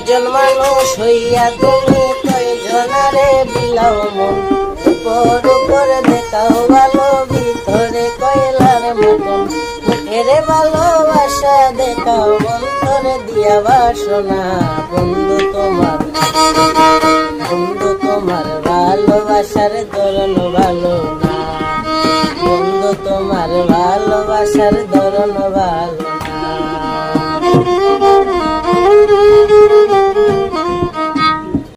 একজন মানুষ হইয়া তুমি কয়জনারে বিলাও মন, উপর উপর দেখাও ভালো, ভিতরে কয়লার মতন। মুখের ভালোবাসা দেখাও, অন্তরে দিয়া বাসনা, বন্ধু তোমার